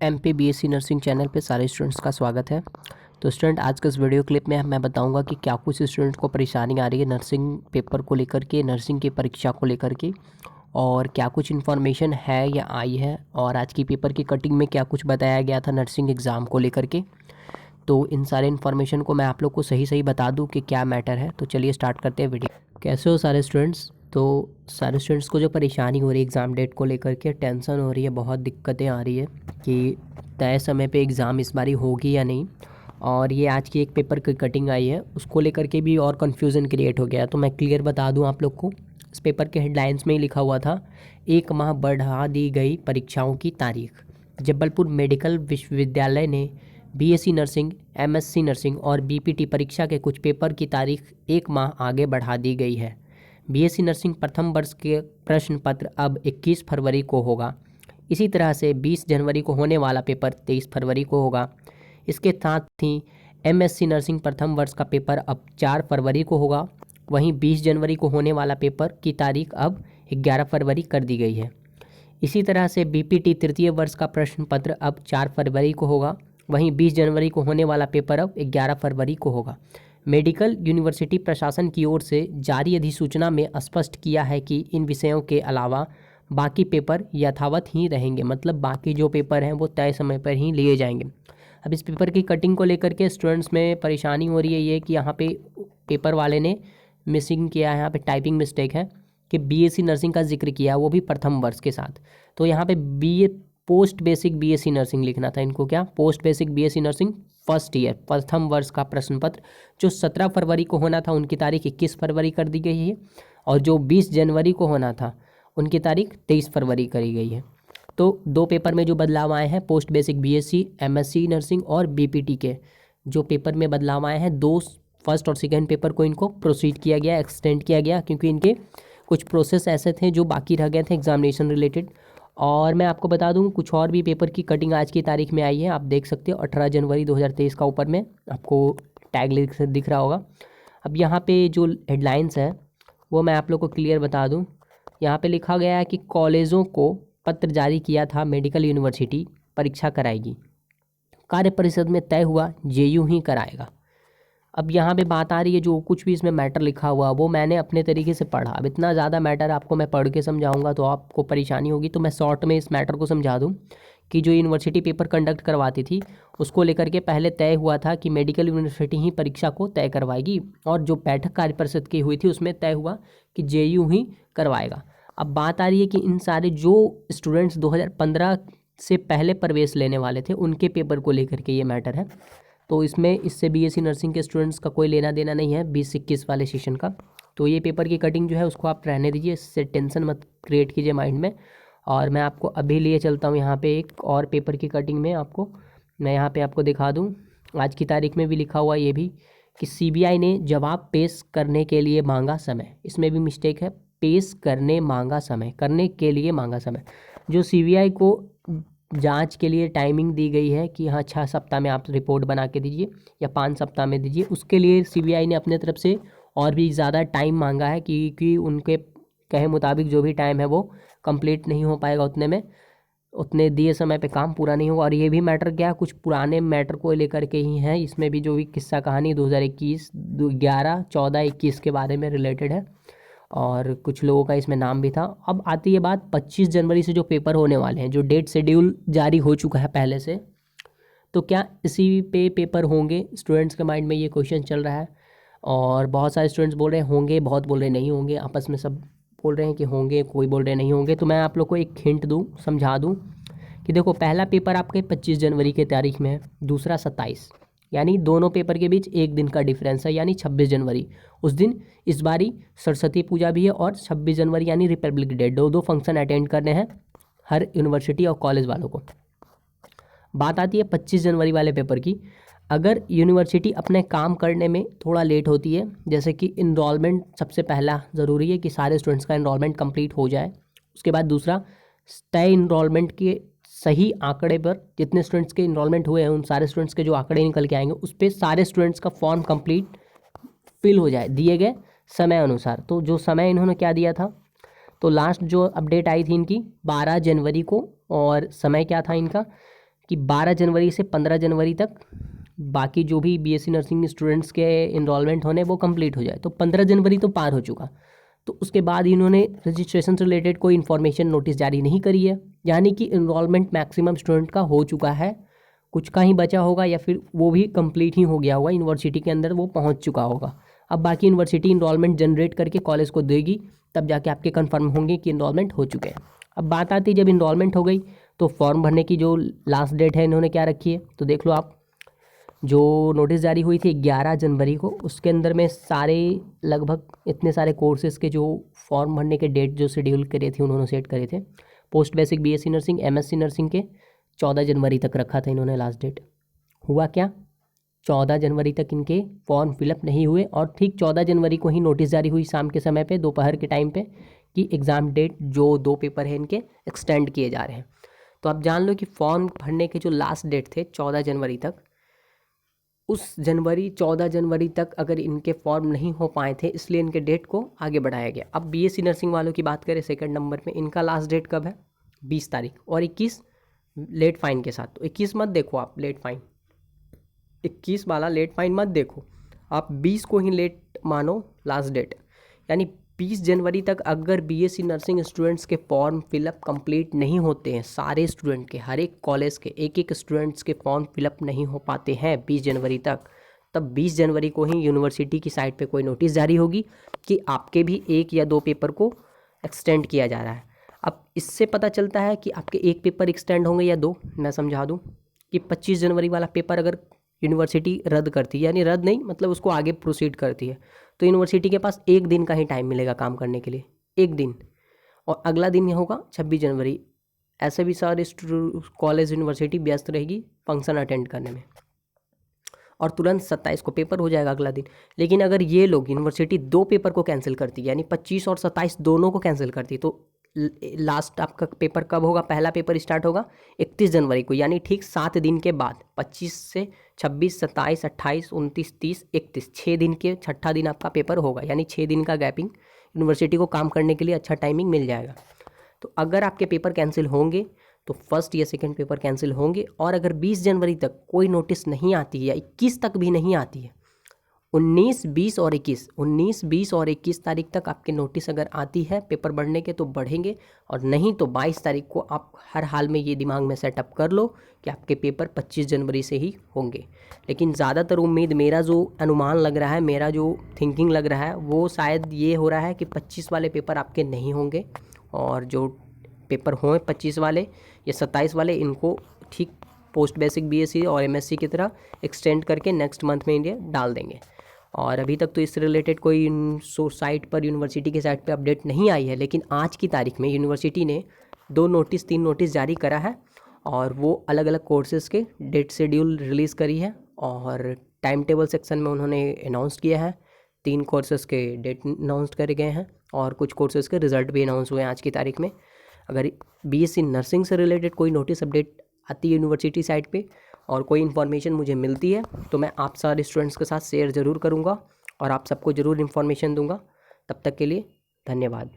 MP BSc nursing channel पे सारे students का स्वागत है। तो स्टूडेंट, आज के इस वीडियो क्लिप में मैं बताऊंगा कि क्या कुछ स्टूडेंट्स को परेशानी आ रही है नर्सिंग पेपर को लेकर के, नर्सिंग की परीक्षा को लेकर के, और क्या कुछ इन्फॉर्मेशन है या आई है, और आज की पेपर की कटिंग में क्या कुछ बताया गया था नर्सिंग एग्ज़ाम को लेकर के। तो इन सारे इन्फॉर्मेशन को मैं आप लोग को सही सही बता दूँ कि क्या मैटर है। तो चलिए स्टार्ट करते हैं वीडियो। कैसे हो सारे स्टूडेंट्स? तो सारे स्टूडेंट्स को जो परेशानी हो रही है एग्ज़ाम डेट को लेकर के, टेंशन हो रही है, बहुत दिक्कतें आ रही है कि तय समय पे एग्ज़ाम इस बारी होगी या नहीं, और ये आज की एक पेपर की कटिंग आई है उसको लेकर के भी और कन्फ्यूज़न क्रिएट हो गया। तो मैं क्लियर बता दूं आप लोग को, इस पेपर के हेडलाइंस में ही लिखा हुआ था, 1 माह बढ़ा दी गई परीक्षाओं की तारीख। जबलपुर मेडिकल विश्वविद्यालय ने बीएससी नर्सिंग, एमएससी नर्सिंग और बीपीटी परीक्षा के कुछ पेपर की तारीख 1 माह आगे बढ़ा दी गई है। बीएससी नर्सिंग प्रथम वर्ष के प्रश्न पत्र अब 21 फरवरी को होगा। इसी तरह से 20 जनवरी को होने वाला पेपर 23 फरवरी को होगा। इसके साथ ही एमएससी नर्सिंग प्रथम वर्ष का पेपर अब 4 फरवरी को होगा। वहीं 20 जनवरी को होने वाला पेपर की तारीख अब 11 फरवरी कर दी गई है। इसी तरह से बीपीटी तृतीय वर्ष का प्रश्न पत्र अब 4 फरवरी को होगा। वहीं 20 जनवरी को होने वाला पेपर अब 11 फरवरी को होगा। मेडिकल यूनिवर्सिटी प्रशासन की ओर से जारी अधिसूचना में स्पष्ट किया है कि इन विषयों के अलावा बाकी पेपर यथावत ही रहेंगे, मतलब बाकी जो पेपर हैं वो तय समय पर ही लिए जाएंगे। अब इस पेपर की कटिंग को लेकर के स्टूडेंट्स में परेशानी हो रही है ये कि यहाँ पे पेपर वाले ने मिसिंग किया है, यहाँ पे टाइपिंग मिस्टेक है कि बीएससी नर्सिंग का जिक्र किया, वो भी प्रथम वर्ष के साथ। तो यहाँ पे BA post basic BSc nursing लिखना था इनको, क्या post basic BSc nursing first year प्रथम वर्ष का प्रश्न पत्र जो 17 फरवरी को होना था उनकी तारीख 21 फरवरी कर दी गई है, और जो 20 जनवरी को होना था उनकी तारीख 23 फरवरी करी गई है। तो दो पेपर में जो बदलाव आए हैं, post basic BSc, MSc nursing और बीपीटी के जो पेपर में बदलाव आए हैं, दो फर्स्ट और सेकेंड पेपर को इनको प्रोसीड किया गया, एक्सटेंड किया गया, क्योंकि इनके कुछ प्रोसेस ऐसे थे जो बाकी रह गए थे एग्जामिनेशन रिलेटेड। और मैं आपको बता दूं कुछ और भी पेपर की कटिंग आज की तारीख में आई है, आप देख सकते हो 18 जनवरी 2023 का ऊपर में आपको टैग दिख रहा होगा। अब यहाँ पे जो हेडलाइंस है वो मैं आप लोग को क्लियर बता दूं। यहाँ पे लिखा गया है कि कॉलेजों को पत्र जारी किया था, मेडिकल यूनिवर्सिटी परीक्षा कराएगी, कार्य परिषद में तय हुआ जेयू ही कराएगा। अब यहाँ पे बात आ रही है, जो कुछ भी इसमें मैटर लिखा हुआ वो मैंने अपने तरीके से पढ़ा। अब इतना ज़्यादा मैटर आपको मैं पढ़ के समझाऊंगा तो आपको परेशानी होगी, तो मैं शॉर्ट में इस मैटर को समझा दूं कि जो यूनिवर्सिटी पेपर कंडक्ट करवाती थी उसको लेकर के पहले तय हुआ था कि मेडिकल यूनिवर्सिटी ही परीक्षा को तय करवाएगी, और जो बैठक कार्य परिषद की हुई थी उसमें तय हुआ कि जेयू ही करवाएगा। अब बात आ रही है कि इन सारे जो स्टूडेंट्स 2015 से पहले प्रवेश लेने वाले थे उनके पेपर को लेकर के ये मैटर है। तो इसमें इससे बीएससी नर्सिंग के स्टूडेंट्स का कोई लेना देना नहीं है 20-21 वाले सेशन का। तो ये पेपर की कटिंग जो है उसको आप रहने दीजिए, इससे टेंशन मत क्रिएट कीजिए माइंड में। और मैं आपको अभी लिए चलता हूँ यहाँ पे एक और पेपर की कटिंग में, आपको मैं यहाँ पे आपको दिखा दूँ। आज की तारीख में भी लिखा हुआ ये भी कि सीबीआई ने जवाब पेश करने के लिए मांगा समय। इसमें भी मिस्टेक है, पेश करने मांगा समय, करने के लिए मांगा समय। जो सीबीआई को जांच के लिए टाइमिंग दी गई है कि हाँ 6 सप्ताह में आप रिपोर्ट बना के दीजिए या 5 सप्ताह में दीजिए, उसके लिए सीबीआई ने अपने तरफ से और भी ज़्यादा टाइम मांगा है कि उनके कहे मुताबिक जो भी टाइम है वो कंप्लीट नहीं हो पाएगा उतने में, उतने दिए समय पे काम पूरा नहीं होगा। और ये भी मैटर क्या है, कुछ पुराने मैटर को लेकर के ही है, इसमें भी जो भी किस्सा कहानी 2021, 11, 14, 21 के बारे में रिलेटेड है, और कुछ लोगों का इसमें नाम भी था। अब आती है बात 25 जनवरी से जो पेपर होने वाले हैं, जो डेट शेड्यूल जारी हो चुका है पहले से, तो क्या इसी पे पेपर होंगे? स्टूडेंट्स के माइंड में ये क्वेश्चन चल रहा है, और बहुत सारे स्टूडेंट्स बोल रहे हैं होंगे, बहुत बोल रहे नहीं होंगे, आपस में सब बोल रहे हैं कि होंगे, कोई बोल रहे नहीं होंगे। तो मैं आप लोग को एक हिंट दूँ, समझा दूँ कि देखो, पहला पेपर आपके 25 जनवरी के तारीख में है, दूसरा 27, यानी दोनों पेपर के बीच एक दिन का डिफरेंस है, यानी 26 जनवरी। उस दिन इस बारी सरस्वती पूजा भी है, और 26 जनवरी यानी रिपब्लिक डे, दो फंक्शन अटेंड करने हैं हर यूनिवर्सिटी और कॉलेज वालों को। बात आती है 25 जनवरी वाले पेपर की। अगर यूनिवर्सिटी अपने काम करने में थोड़ा लेट होती है, जैसे कि इनरोलमेंट सबसे पहला ज़रूरी है कि सारे स्टूडेंट्स का इनरोलमेंट कंप्लीट हो जाए, उसके बाद दूसरा तय इनरोलमेंट के सही आंकड़े पर जितने स्टूडेंट्स के इनरोलमेंट हुए हैं उन सारे स्टूडेंट्स के जो आंकड़े निकल के आएंगे उस पर सारे स्टूडेंट्स का फॉर्म कंप्लीट फिल हो जाए दिए गए समय अनुसार। तो जो समय इन्होंने क्या दिया था, तो लास्ट जो अपडेट आई थी इनकी 12 जनवरी को, और समय क्या था इनका कि 12 जनवरी से 15 जनवरी तक बाकी जो भी बीएससी नर्सिंग स्टूडेंट्स के इनरोलमेंट होने वो कंप्लीट हो जाए। तो 15 जनवरी तो पार हो चुका, तो उसके बाद इन्होंने रजिस्ट्रेशन से रिलेटेड कोई इन्फॉर्मेशन नोटिस जारी नहीं करी है, यानी कि इनरोलमेंट मैक्सिमम स्टूडेंट का हो चुका है, कुछ का ही बचा होगा या फिर वो भी कंप्लीट ही हो गया होगा, यूनिवर्सिटी के अंदर वो पहुंच चुका होगा। अब बाकी यूनिवर्सिटी इनरोलमेंट जनरेट करके कॉलेज को देगी, तब जाके आपके कंफर्म होंगे कि इनरोलमेंट हो चुके हैं। अब बात आती है जब इनरोलमेंट हो गई तो फॉर्म भरने की जो लास्ट डेट है इन्होंने क्या रखी है, तो देख लो आप, जो नोटिस जारी हुई थी 11 जनवरी को, उसके अंदर में सारे लगभग इतने सारे कोर्सेज़ के जो फॉर्म भरने के डेट जो शेड्यूल करे थे उन्होंने सेट करे थे। Post basic BSc nursing, MSc nursing के 14 जनवरी तक रखा था इन्होंने लास्ट डेट। हुआ क्या, 14 जनवरी तक इनके फॉर्म फिलअप नहीं हुए और ठीक 14 जनवरी को ही नोटिस जारी हुई शाम के समय पे, दोपहर के टाइम पे, कि एग्ज़ाम डेट जो 2 पेपर हैं इनके एक्सटेंड किए जा रहे हैं। तो आप जान लो कि फॉर्म भरने के जो लास्ट डेट थे 14 जनवरी तक, उस 14 जनवरी तक अगर इनके फॉर्म नहीं हो पाए थे, इसलिए इनके डेट को आगे बढ़ाया गया। अब बीएससी नर्सिंग वालों की बात करें सेकंड नंबर पे, इनका लास्ट डेट कब है, 20 तारीख और 21 लेट फाइन के साथ। तो 21 मत देखो आप, लेट फाइन 21 वाला लेट फाइन मत देखो आप, 20 को ही लेट मानो लास्ट डेट। यानी 20 जनवरी तक अगर बीएससी नर्सिंग स्टूडेंट्स के फॉर्म फिलअप कंप्लीट नहीं होते हैं, सारे स्टूडेंट के, हर एक कॉलेज के एक एक स्टूडेंट्स के फॉर्म फिलअप नहीं हो पाते हैं 20 जनवरी तक, तब 20 जनवरी को ही यूनिवर्सिटी की साइट पे कोई नोटिस जारी होगी कि आपके भी 1 या 2 पेपर को एक्सटेंड किया जा रहा है। अब इससे पता चलता है कि आपके 1 पेपर एक्सटेंड होंगे या 2। मैं समझा दूँ कि 25 जनवरी वाला पेपर अगर यूनिवर्सिटी रद्द करती है, यानी रद्द नहीं मतलब उसको आगे प्रोसीड करती है, तो यूनिवर्सिटी के पास 1 दिन का ही टाइम मिलेगा काम करने के लिए, 1 दिन। और अगला दिन ये होगा 26 जनवरी। ऐसे भी सारे कॉलेज यूनिवर्सिटी व्यस्त रहेगी फंक्शन अटेंड करने में, और तुरंत 27 को पेपर हो जाएगा अगला दिन। लेकिन अगर ये लोग यूनिवर्सिटी 2 पेपर को कैंसिल करती है, यानी 25 और 27 दोनों को कैंसिल करती है, तो लास्ट आपका पेपर कब होगा, पहला पेपर स्टार्ट होगा 31 जनवरी को, यानी ठीक 7 दिन के बाद, 25 से 26, 27, 28, 29, 30, 31, 6 दिन के छठा दिन आपका पेपर होगा, यानी 6 दिन का गैपिंग यूनिवर्सिटी को काम करने के लिए अच्छा टाइमिंग मिल जाएगा। तो अगर आपके पेपर कैंसिल होंगे तो फर्स्ट या सेकंड पेपर कैंसिल होंगे, और अगर 20 जनवरी तक कोई नोटिस नहीं आती है या 21 तक भी नहीं आती है, 19, 20 और 21 तारीख तक आपके नोटिस अगर आती है पेपर बढ़ने के तो बढ़ेंगे, और नहीं तो 22 तारीख को आप हर हाल में ये दिमाग में सेटअप कर लो कि आपके पेपर 25 जनवरी से ही होंगे। लेकिन ज़्यादातर उम्मीद, मेरा जो अनुमान लग रहा है, मेरा जो थिंकिंग लग रहा है, वो शायद ये हो रहा है कि 25 वाले पेपर आपके नहीं होंगे, और जो पेपर हों 25 वाले या 27 वाले, इनको ठीक पोस्ट बेसिक बीएससी और एमएससी की तरह एक्सटेंड करके नेक्स्ट मंथ में इंडिया डाल देंगे। और अभी तक तो इससे रिलेटेड कोई साइट पर, यूनिवर्सिटी के साइट पे अपडेट नहीं आई है, लेकिन आज की तारीख में यूनिवर्सिटी ने 2 नोटिस 3 नोटिस जारी करा है, और वो अलग अलग कोर्सेज़ के डेट शेड्यूल रिलीज़ करी है, और टाइम टेबल सेक्शन में उन्होंने अनाउंस किया है। 3 कोर्सेज़ के डेट अनाउंस करे गए हैं, और कुछ कोर्सेज़ के रिजल्ट भी अनाउंस हुए हैं आज की तारीख में। अगर बीएससी नर्सिंग से रिलेटेड कोई नोटिस अपडेट आती है यूनिवर्सिटी साइट पे, और कोई इन्फॉर्मेशन मुझे मिलती है, तो मैं आप सारे स्टूडेंट्स के साथ शेयर ज़रूर करूँगा और आप सबको ज़रूर इन्फॉर्मेशन दूंगा। तब तक के लिए धन्यवाद।